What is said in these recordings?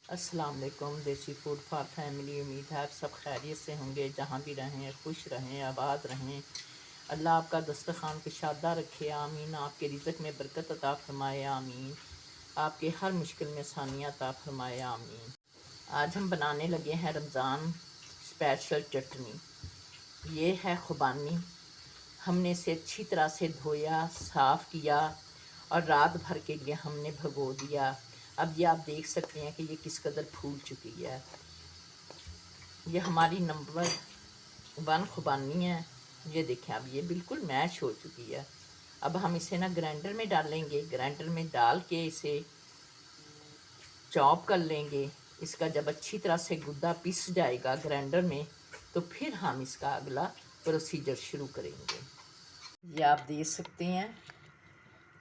अस्सलाम वालेकुम। देसी फूड फॉर फैमिली। उम्मीद है आप सब खैरियत से होंगे, जहाँ भी रहें खुश रहें, आबाद रहें। अल्लाह आपका दस्तरखान कुशादा रखे, आमीन। आपके रिज़्क़ में बरकत अता फरमाए, आमीन। आपके हर मुश्किल में आसानियाँ अता फरमाए, आमीन। आज हम बनाने लगे हैं रमज़ान स्पेशल चटनी। ये है खुबानी। हमने इसे अच्छी तरह से धोया, साफ़ किया और रात भर के लिए हमने भिगो दिया। अब ये आप देख सकते हैं कि ये किस कदर फूल चुकी है। ये हमारी नंबर 1 खुबानी है। ये देखें, अब ये बिल्कुल मैश हो चुकी है। अब हम इसे ना ग्राइंडर में डालेंगे। ग्राइंडर में डाल के इसे चॉप कर लेंगे। इसका जब अच्छी तरह से गुद्दा पिस जाएगा ग्राइंडर में, तो फिर हम इसका अगला प्रोसीजर शुरू करेंगे। ये आप देख सकते हैं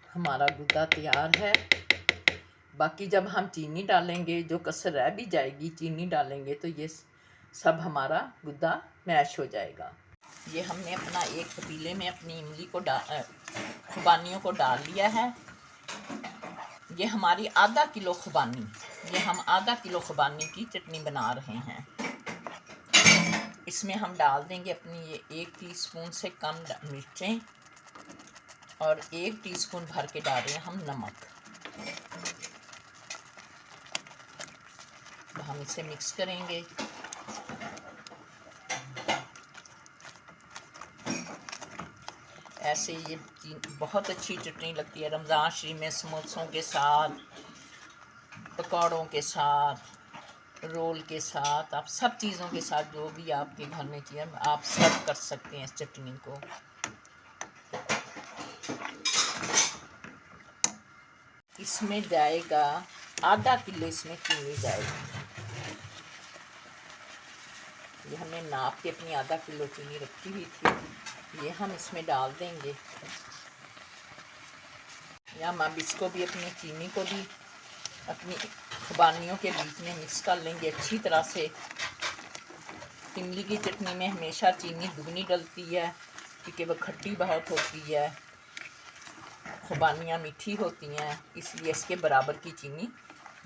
हमारा गुद्दा तैयार है। बाकी जब हम चीनी डालेंगे, जो कसर रह भी जाएगी, चीनी डालेंगे तो ये सब हमारा गुद्दा मैश हो जाएगा। ये हमने अपना एक पतीले में अपनी इमली को खुबानियों को डाल लिया है। ये हमारी आधा किलो खुबानी, ये हम आधा किलो खुबानी की चटनी बना रहे हैं। इसमें हम डाल देंगे अपनी ये 1 टीस्पून से कम मिर्चें और 1 टीस्पून भर के डाल रहे हैं हम नमक। हम इसे मिक्स करेंगे। ऐसे ये बहुत अच्छी चटनी लगती है रमज़ान शरीफ में, समोसों के साथ, पकौड़ों के साथ, रोल के साथ, आप सब चीज़ों के साथ जो भी आपके घर में चाहिए आप सर्व कर सकते हैं इस चटनी को। इसमें जाएगा आधा किलो, इसमें चीनी जाएगी। ये हमने नाप के अपनी आधा किलो चीनी रखी हुई थी, ये हम इसमें डाल देंगे। या हम अब इसको भी, अपनी चीनी को भी अपनी खुबानियों के बीच में मिक्स कर लेंगे अच्छी तरह से। इमली की चटनी में हमेशा चीनी दुगनी डलती है क्योंकि वह खट्टी बहुत होती है, खुबानियाँ मीठी होती हैं, इसलिए इसके बराबर की चीनी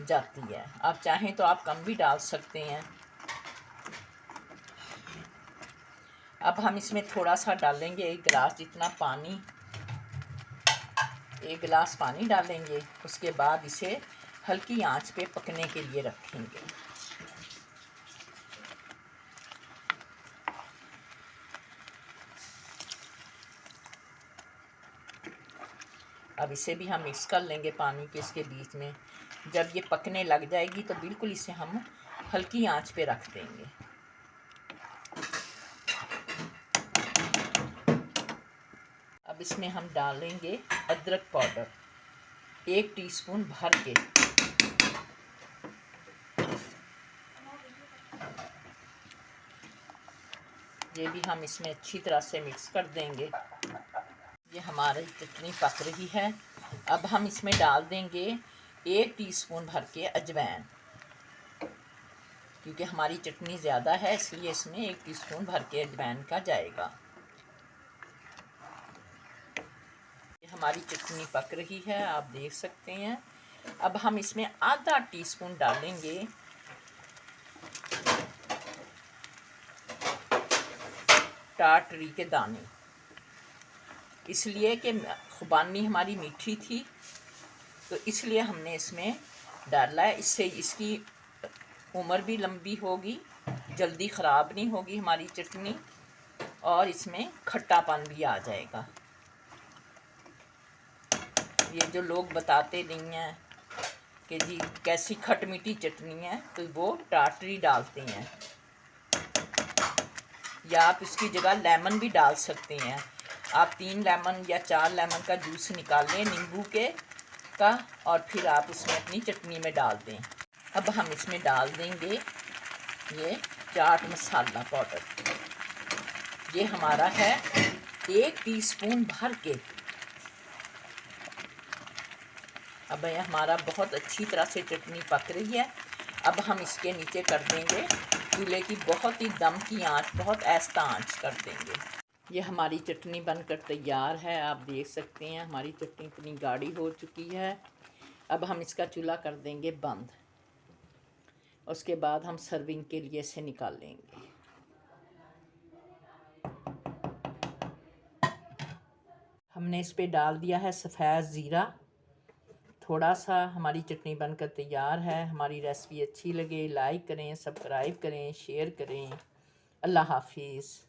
जाती है। आप चाहें तो आप कम भी डाल सकते हैं। अब हम इसमें थोड़ा सा डालेंगे 1 गिलास जितना पानी, 1 गिलास पानी डालेंगे। उसके बाद इसे हल्की आंच पे पकने के लिए रखेंगे। अब इसे भी हम मिक्स कर लेंगे पानी के इसके बीच में। जब ये पकने लग जाएगी तो बिल्कुल इसे हम हल्की आंच पे रख देंगे। अब इसमें हम डालेंगे अदरक पाउडर 1 टीस्पून भर के। ये भी हम इसमें अच्छी तरह से मिक्स कर देंगे। ये हमारी चटनी पक रही है। अब हम इसमें डाल देंगे 1 टीस्पून भर के अजवाइन, क्योंकि हमारी चटनी ज़्यादा है इसलिए इसमें 1 टीस्पून भर के अजवाइन का जाएगा। ये हमारी चटनी पक रही है, आप देख सकते हैं। अब हम इसमें आधा टीस्पून डालेंगे टाटरी के दाने, इसलिए कि खुबानी हमारी मीठी थी तो इसलिए हमने इसमें डाला है। इससे इसकी उम्र भी लंबी होगी, जल्दी ख़राब नहीं होगी हमारी चटनी, और इसमें खट्टापन भी आ जाएगा। ये जो लोग बताते नहीं हैं कि जी कैसी खट मीठी चटनी है, तो वो टाटरी डालते हैं, या आप इसकी जगह लेमन भी डाल सकते हैं। आप 3 लेमन या 4 लेमन का जूस निकाल लें नींबू के का, और फिर आप इसमें अपनी चटनी में डाल दें। अब हम इसमें डाल देंगे ये चाट मसाला पाउडर। ये हमारा है 1 टीस्पून भर के। अब ये हमारा बहुत अच्छी तरह से चटनी पक रही है। अब हम इसके नीचे कर देंगे चूल्हे की बहुत ही दम की आंच, बहुत आहिस्ता आंच कर देंगे। ये हमारी चटनी बनकर तैयार है, आप देख सकते हैं हमारी चटनी इतनी गाढ़ी हो चुकी है। अब हम इसका चूल्हा कर देंगे बंद। उसके बाद हम सर्विंग के लिए इसे निकाल लेंगे। हमने इस पे डाल दिया है सफ़ेद ज़ीरा। थोड़ा सा हमारी चटनी बनकर तैयार है। हमारी रेसिपी अच्छी लगे लाइक करें, सब्सक्राइब करें, शेयर करें। अल्लाह हाफिज़।